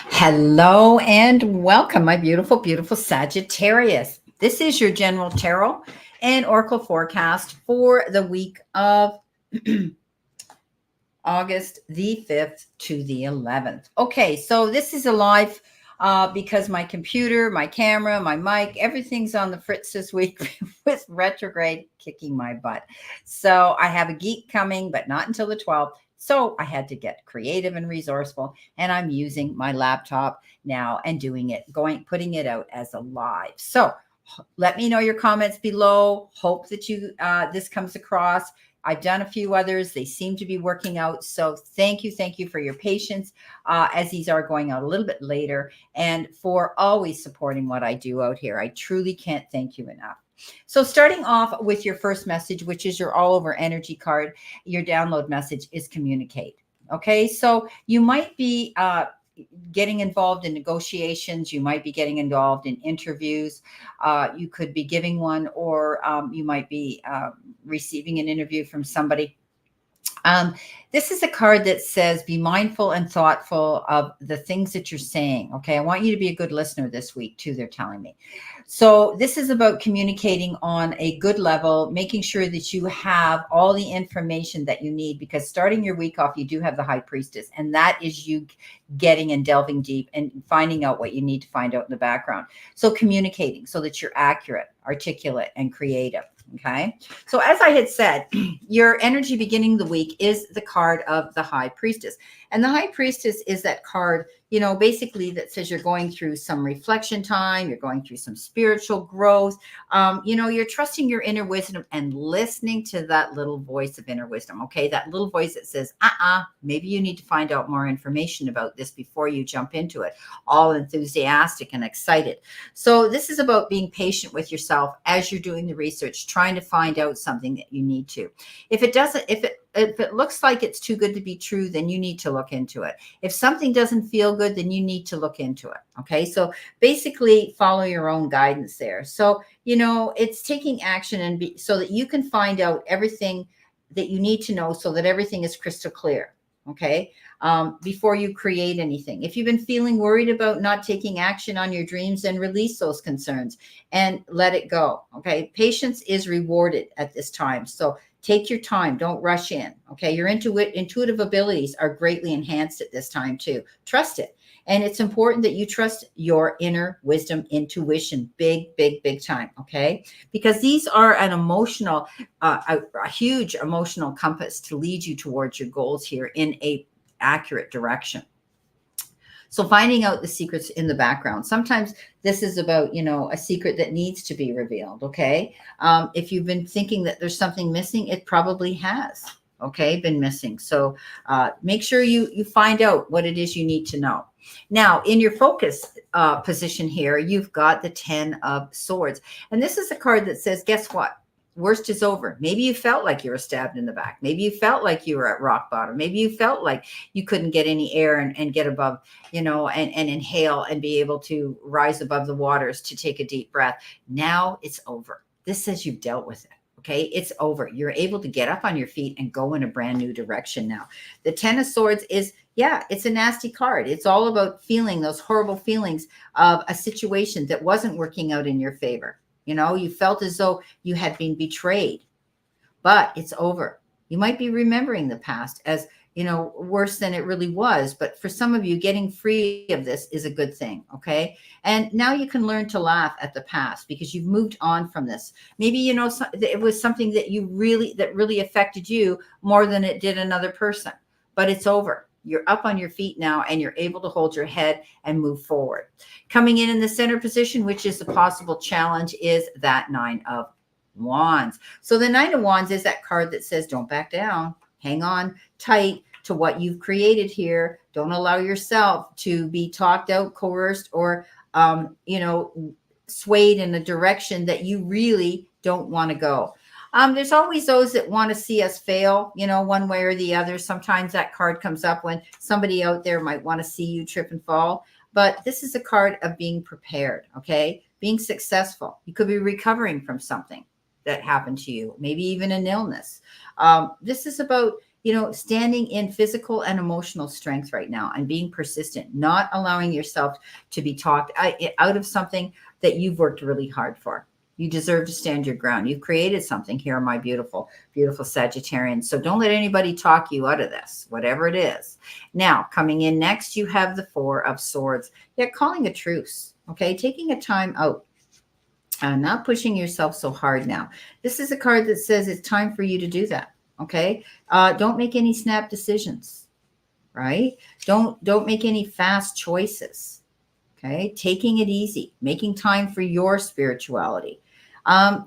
Hello and welcome, my beautiful, beautiful Sagittarius. This is your general tarot and oracle forecast for the week of August the 5th to the 11th. Okay, so this is a live because my computer, my camera, my mic, everything's on the fritz this week with retrograde kicking my butt. So I have a geek coming, but not until the 12th. So I had to get creative and resourceful, and I'm using my laptop now and doing it, putting it out as a live. So let me know your comments below. Hope that this comes across. I've done a few others. They seem to be working out. So thank you for your patience as these are going out a little bit later, and for always supporting what I do out here. I truly can't thank you enough. So starting off with your first message, which is your all over energy card, your download message is communicate. Okay, so you might be getting involved in negotiations. You might be getting involved in interviews. You could be giving one, or you might be receiving an interview from somebody. Um, this is a card that says, be mindful and thoughtful of the things that you're saying. Okay. I want you to be a good listener this week too, they're telling me. So this is about communicating on a good level, making sure that you have all the information that you need, because starting your week off, you do have the high priestess, and that is you getting and delving deep and finding out what you need to find out in the background. So communicating so that you're accurate, articulate, and creative. Okay. So as I had said, your energy beginning the week is the card of the High Priestess. And the High Priestess is that card, basically that says you're going through some reflection time. You're going through some spiritual growth. You're trusting your inner wisdom and listening to that little voice of inner wisdom. Okay. That little voice that says, maybe you need to find out more information about this before you jump into it. All enthusiastic and excited. So this is about being patient with yourself as you're doing the research, trying to find out something that you need to. If it looks like it's too good to be true, then you need to look into it. If something doesn't feel good, then you need to look into it. Okay. So basically follow your own guidance there. So, it's taking action so that you can find out everything that you need to know so that everything is crystal clear. Okay. Before you create anything. If you've been feeling worried about not taking action on your dreams, then release those concerns and let it go. Okay. Patience is rewarded at this time. So take your time. Don't rush in. Okay. Your intuitive abilities are greatly enhanced at this time too. Trust it. And it's important that you trust your inner wisdom, intuition, big, big, big time. Okay. Because these are an emotional, a huge emotional compass to lead you towards your goals here in a accurate direction. So finding out the secrets in the background. Sometimes this is about, a secret that needs to be revealed. Okay. If you've been thinking that there's something missing, it probably has. Okay. Been missing. So make sure you find out what it is you need to know. Now, in your focus position here, you've got the 10 of Swords. And this is a card that says, guess what? Worst is over. Maybe you felt like you were stabbed in the back. Maybe you felt like you were at rock bottom. Maybe you felt like you couldn't get any air and get above, and inhale and be able to rise above the waters to take a deep breath. Now it's over. This says you've dealt with it. Okay, it's over. You're able to get up on your feet and go in a brand new direction now. The 10 of Swords is, it's a nasty card. It's all about feeling those horrible feelings of a situation that wasn't working out in your favor. You felt as though you had been betrayed, but it's over. You might be remembering the past as, worse than it really was. But for some of you, getting free of this is a good thing. Okay. And now you can learn to laugh at the past because you've moved on from this. Maybe, it was something that really affected you more than it did another person, but it's over. You're up on your feet now and you're able to hold your head and move forward. Coming in the center position, which is a possible challenge, is that 9 of Wands. So the 9 of Wands is that card that says, don't back down. Hang on tight to what you've created here. Don't allow yourself to be talked out, coerced, or, swayed in a direction that you really don't want to go. There's always those that want to see us fail, one way or the other. Sometimes that card comes up when somebody out there might want to see you trip and fall. But this is a card of being prepared, okay? Being successful. You could be recovering from something that happened to you, maybe even an illness. This is about, standing in physical and emotional strength right now and being persistent, not allowing yourself to be talked out of something that you've worked really hard for. You deserve to stand your ground. You've created something here, my beautiful, beautiful Sagittarian. So don't let anybody talk you out of this, whatever it is. Now, coming in next, you have the Four of Swords. Yeah, calling a truce, okay? Taking a time out. Not pushing yourself so hard now. This is a card that says it's time for you to do that, okay? Don't make any snap decisions, right? Don't make any fast choices, okay? Taking it easy, making time for your spirituality.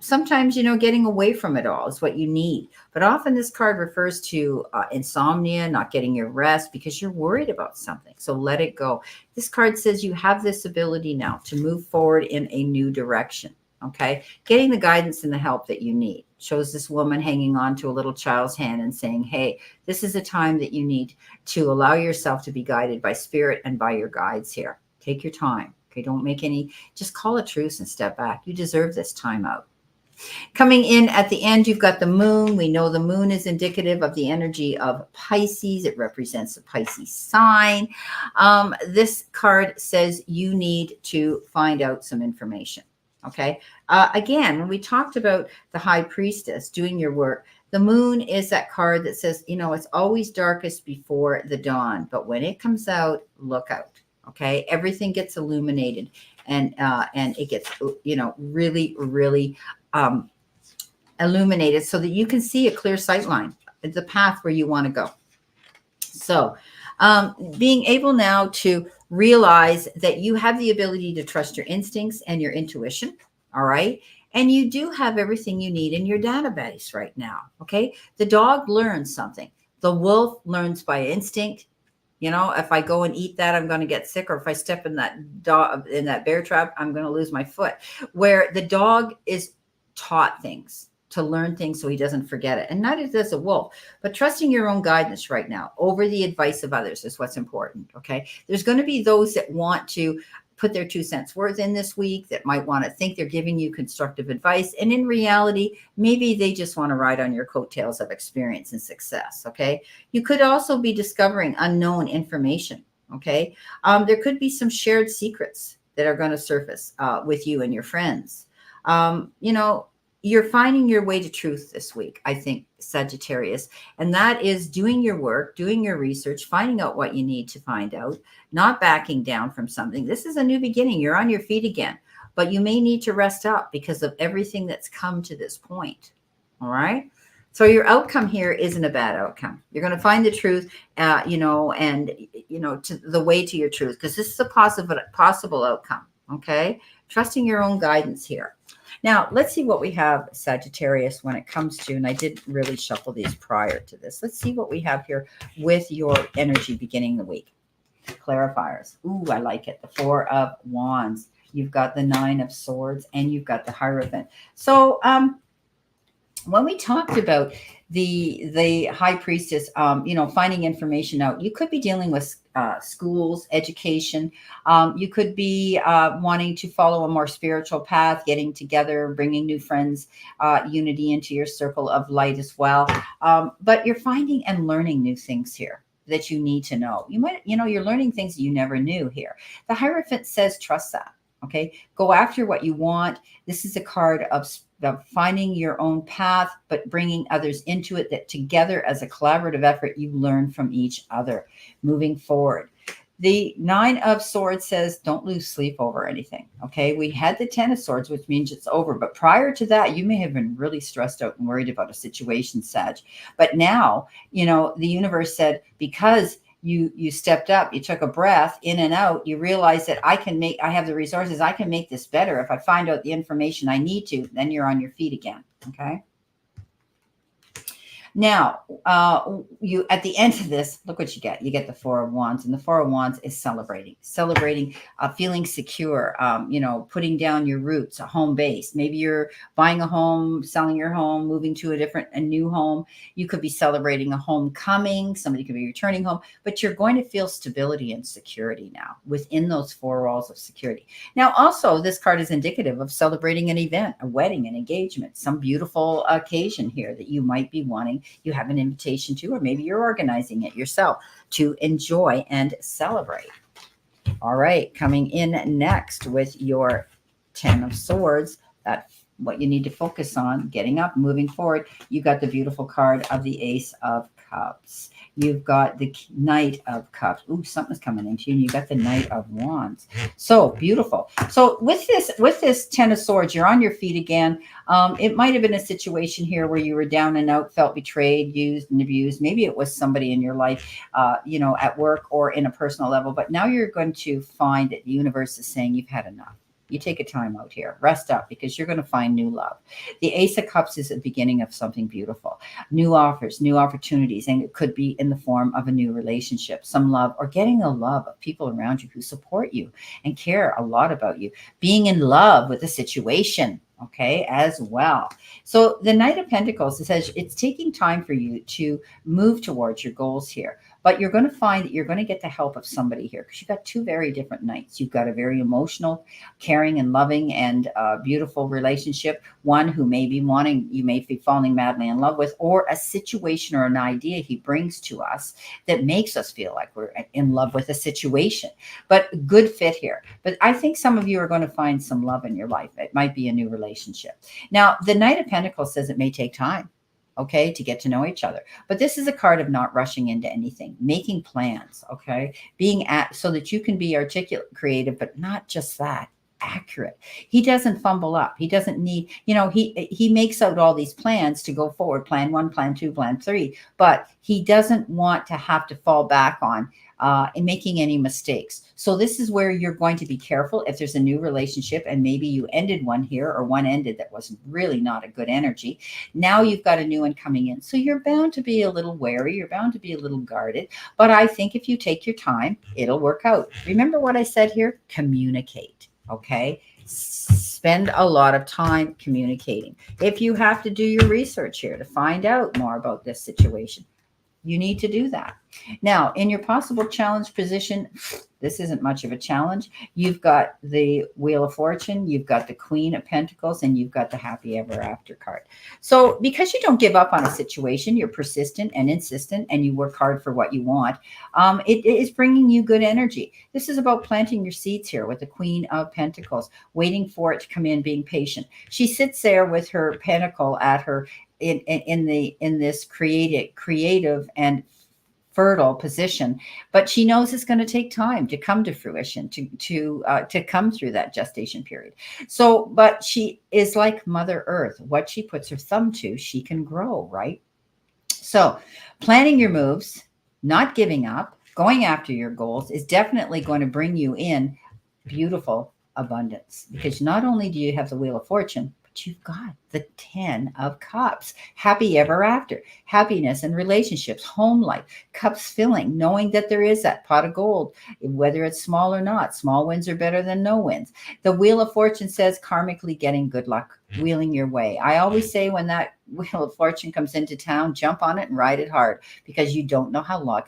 Sometimes, getting away from it all is what you need. But often this card refers to insomnia, not getting your rest because you're worried about something. So let it go. This card says you have this ability now to move forward in a new direction. Okay. Getting the guidance and the help that you need. Shows this woman hanging on to a little child's hand and saying, hey, this is a time that you need to allow yourself to be guided by spirit and by your guides here. Take your time. Okay, don't make any, just call a truce and step back. You deserve this time out. Coming in at the end, you've got the moon. We know the moon is indicative of the energy of Pisces. It represents the Pisces sign. This card says you need to find out some information. Okay. Again, when we talked about the High Priestess doing your work, the moon is that card that says, it's always darkest before the dawn. But when it comes out, look out. Okay, everything gets illuminated, and it gets really, really illuminated so that you can see a clear sight line, the path where you want to go. So, being able now to realize that you have the ability to trust your instincts and your intuition. All right. And you do have everything you need in your database right now. Okay. The dog learns something. The wolf learns by instinct. If I go and eat that, I'm going to get sick. Or if I step in that bear trap, I'm going to lose my foot. Where the dog is taught things to learn things so he doesn't forget it. And neither does a wolf. But trusting your own guidance right now over the advice of others is what's important. Okay. There's going to be those that want to put their 2 cents worth in this week, that might want to think they're giving you constructive advice. And in reality, maybe they just want to ride on your coattails of experience and success. Okay. You could also be discovering unknown information. Okay. There could be some shared secrets that are going to surface with you and your friends. You're finding your way to truth this week, I think, Sagittarius. And that is doing your work, doing your research, finding out what you need to find out, not backing down from something. This is a new beginning. You're on your feet again, but you may need to rest up because of everything that's come to this point. All right. So your outcome here isn't a bad outcome. You're going to find the truth, to the way to your truth, because this is a possible outcome. Okay. Trusting your own guidance here. Now, let's see what we have, Sagittarius, when it comes to, and I did really shuffle these prior to this. Let's see what we have here with your energy beginning the week. Clarifiers. Ooh, I like it. The Four of Wands. You've got the Nine of Swords, and you've got the Hierophant. So, when we talked about the High Priestess, finding information out, you could be dealing with schools, education. You could be wanting to follow a more spiritual path, getting together, bringing new friends, unity into your circle of light as well. But you're finding and learning new things here that you need to know. You might, you're learning things you never knew here. The Hierophant says, trust that. Okay. Go after what you want. This is a card of finding your own path, but bringing others into it, that together as a collaborative effort, you learn from each other moving forward. The Nine of Swords says, don't lose sleep over anything. Okay. We had the Ten of Swords, which means it's over. But prior to that, you may have been really stressed out and worried about a situation, Sag. But now, the universe said, because you stepped up, you took a breath in and out, you realize that I have the resources, I can make this better. If I find out the information I need to, then you're on your feet again. Okay. Now, you at the end of this, look what you get. You get the Four of Wands, and the Four of Wands is celebrating, feeling secure, putting down your roots, a home base. Maybe you're buying a home, selling your home, moving to a new home. You could be celebrating a homecoming. Somebody could be returning home, but you're going to feel stability and security now within those four walls of security. Now, also, this card is indicative of celebrating an event, a wedding, an engagement, some beautiful occasion here that you might be wanting you have an invitation to, or maybe you're organizing it yourself to enjoy and celebrate. All right, coming in next with your 10 of Swords, that what you need to focus on, getting up, moving forward. You got the beautiful card of the Ace of Cups. You've got the Knight of Cups. Ooh, something's coming into you. And you got the Knight of Wands. So beautiful. So with this 10 of Swords, you're on your feet again. It might have been a situation here where you were down and out, felt betrayed, used and abused. Maybe it was somebody in your life, at work or in a personal level. But now you're going to find that the universe is saying you've had enough. You take a time out here, rest up, because you're going to find new love. The Ace of Cups is the beginning of something beautiful, new offers, new opportunities, and it could be in the form of a new relationship, some love, or getting the love of people around you who support you and care a lot about you, being in love with a situation, okay, as well. So the Knight of Pentacles, it says it's taking time for you to move towards your goals here. But you're going to find that you're going to get the help of somebody here, because you've got two very different Knights. You've got a very emotional, caring and loving and beautiful relationship. One who may be wanting, you may be falling madly in love with, or a situation or an idea he brings to us that makes us feel like we're in love with a situation. But good fit here. But I think some of you are going to find some love in your life. It might be a new relationship. Now, the Knight of Pentacles says it may take time, okay, to get to know each other. But this is a card of not rushing into anything, making plans, okay, being at so that you can be articulate, creative, but not just that, accurate. He doesn't fumble up. He doesn't need, he makes out all these plans to go forward, plan 1, plan 2, plan 3, but he doesn't want to have to fall back on in making any mistakes. So this is where you're going to be careful if there's a new relationship and maybe you ended one here, or one ended that was really not a good energy. Now you've got a new one coming in. So you're bound to be a little wary. You're bound to be a little guarded. But I think if you take your time, it'll work out. Remember what I said here? Communicate. Okay. Spend a lot of time communicating. If you have to do your research here to find out more about this situation, you need to do that. Now, in your possible challenge position, this isn't much of a challenge. You've got the Wheel of Fortune, you've got the Queen of Pentacles, and you've got the Happy Ever After card. So because you don't give up on a situation, you're persistent and insistent, and you work hard for what you want, it is bringing you good energy. This is about planting your seeds here with the Queen of Pentacles, waiting for it to come in, being patient. She sits there with her pentacle at her in this creative and fertile position, but she knows it's going to take time to come to fruition, to come through that gestation period. So, but she is like Mother Earth. What she puts her thumb to, she can grow, right? So planning your moves, not giving up, going after your goals is definitely going to bring you in beautiful abundance, because not only do you have the Wheel of Fortune, you've got the 10 of Cups, happy ever after, happiness and relationships, home life, cups filling, knowing that there is that pot of gold, whether it's small or not. Small wins are better than no wins. The Wheel of Fortune says karmically getting good luck, wheeling your way. I always say when that Wheel of Fortune comes into town, jump on it and ride it hard, because you don't know how long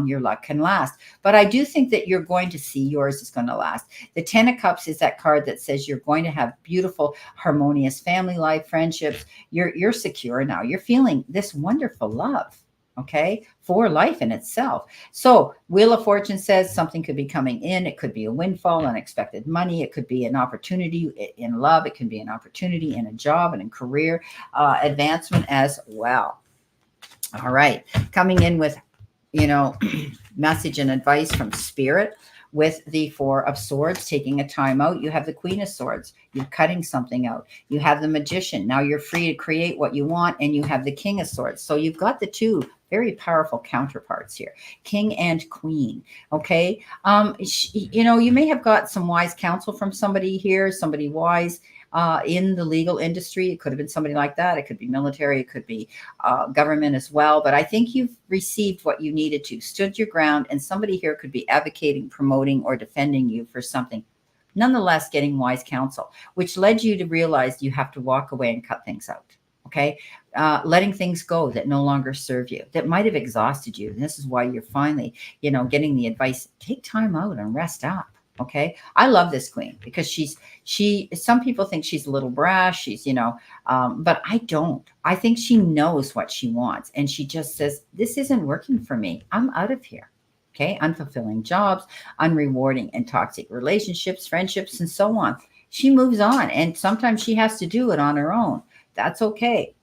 your luck can last. But I do think that you're going to see yours is going to last. The 10 of Cups is that card that says you're going to have beautiful, harmonious family life, friendships. You're secure now. You're feeling this wonderful love, okay, for life in itself. So Wheel of Fortune says something could be coming in. It could be a windfall, unexpected money. It could be an opportunity in love. It can be an opportunity in a job and in career advancement as well. All right, coming in with message and advice from Spirit with the 4 of Swords, taking a time out. You have the Queen of Swords. You're cutting something out. You have the Magician. Now you're free to create what you want, and you have the King of Swords. So you've got the two very powerful counterparts here, King and Queen. Okay. You may have got some wise counsel from somebody here, somebody wise. In the legal industry, it could have been somebody like that. It could be military. It could be government as well. But I think you've received what you needed to, stood your ground, and somebody here could be advocating, promoting, or defending you for something. Nonetheless, getting wise counsel, which led you to realize you have to walk away and cut things out. Okay. Letting things go that no longer serve you, that might have exhausted you. And this is why you're finally, getting the advice, take time out and rest up. Okay. I love this queen because some people think she's a little brash. She's, but I don't. I think she knows what she wants. And she just says, this isn't working for me. I'm out of here. Okay. Unfulfilling jobs, unrewarding and toxic relationships, friendships, and so on. She moves on. And sometimes she has to do it on her own. That's okay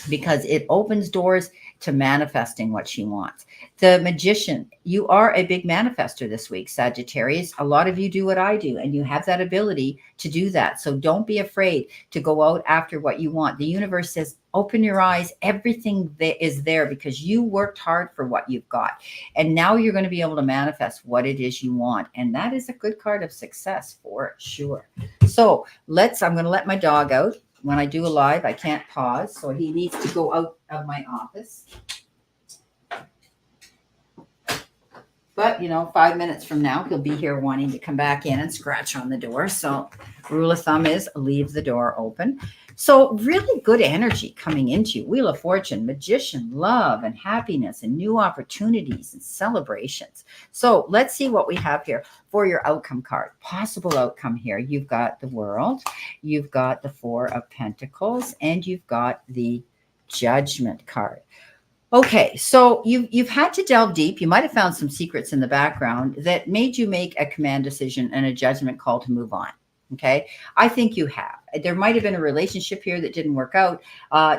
because it opens doors to manifesting what she wants. The magician, you are a big manifester this week, Sagittarius. A lot of you do what I do, and you have that ability to do that. So don't be afraid to go out after what you want. The universe says, open your eyes. Everything that is there because you worked hard for what you've got. And now you're going to be able to manifest what it is you want. And that is a good card of success for sure. So I'm going to let my dog out. When I do a live, I can't pause. So he needs to go out of my office. But, 5 minutes from now, he'll be here wanting to come back in and scratch on the door. So rule of thumb is leave the door open. So really good energy coming into you. Wheel of Fortune, Magician, love and happiness and new opportunities and celebrations. So let's see what we have here for your outcome card. Possible outcome here. You've got the World, you've got the Four of Pentacles, and you've got the Judgment card. Okay, so you've had to delve deep. You might have found some secrets in the background that made you make a command decision and a judgment call to move on. Okay, I think you have. There might have been a relationship here that didn't work out.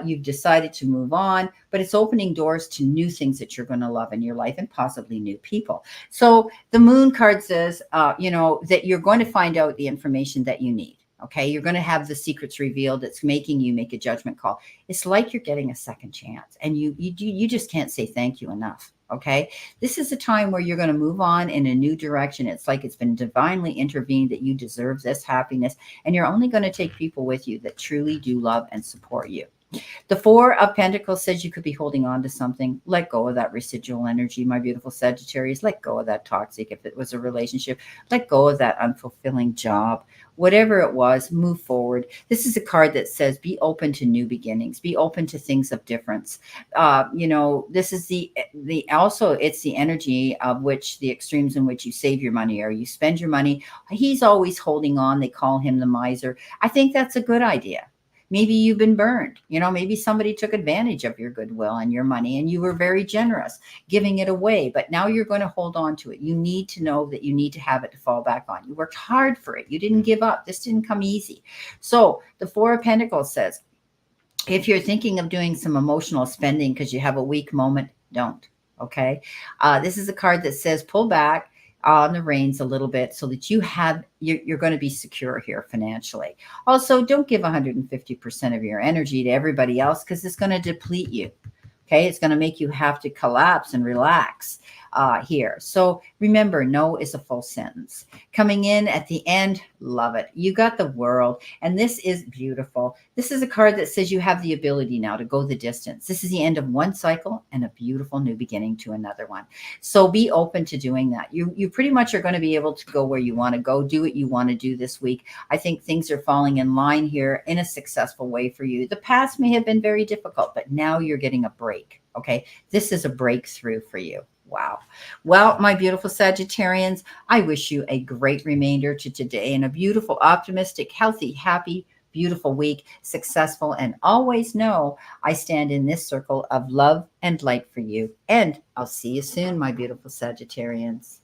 You've decided to move on, but it's opening doors to new things that you're going to love in your life and possibly new people. So the Moon card says, that you're going to find out the information that you need. Okay, you're going to have the secrets revealed. It's making you make a judgment call. It's like you're getting a second chance, and you just can't say thank you enough. Okay, this is a time where you're going to move on in a new direction. It's like it's been divinely intervened that you deserve this happiness, and you're only going to take people with you that truly do love and support you. The Four of Pentacles says you could be holding on to something. Let go of that residual energy, my beautiful Sagittarius. Let go of that toxic, if it was a relationship. Let go of that unfulfilling job. Whatever it was, move forward. This is a card that says be open to new beginnings. Be open to things of difference. This is it's the energy of which the extremes in which you save your money or you spend your money. He's always holding on. They call him the miser. I think that's a good idea. Maybe you've been burned. Maybe somebody took advantage of your goodwill and your money and you were very generous giving it away, but now you're going to hold on to it. You need to know that you need to have it to fall back on. You worked hard for it. You didn't give up. This didn't come easy. So the Four of Pentacles says, if you're thinking of doing some emotional spending because you have a weak moment, don't. Okay. This is a card that says pull back on the reins a little bit so that you're going to be secure here financially. Also, don't give 150% of your energy to everybody else because it's going to deplete you. Okay, it's going to make you have to collapse and relax here. So remember, no is a full sentence. Coming in at the end, love it. You got the World, and this is beautiful. This is a card that says you have the ability now to go the distance. This is the end of one cycle and a beautiful new beginning to another one. So be open to doing that. You pretty much are going to be able to go where you want to go, do what you want to do this week. I think things are falling in line here in a successful way for you. The past may have been very difficult, but now you're getting a break. Okay, this is a breakthrough for you. Wow. Well, my beautiful Sagittarians, I wish you a great remainder to today and a beautiful, optimistic, healthy, happy, beautiful week, successful, and always know I stand in this circle of love and light for you. And I'll see you soon, my beautiful Sagittarians.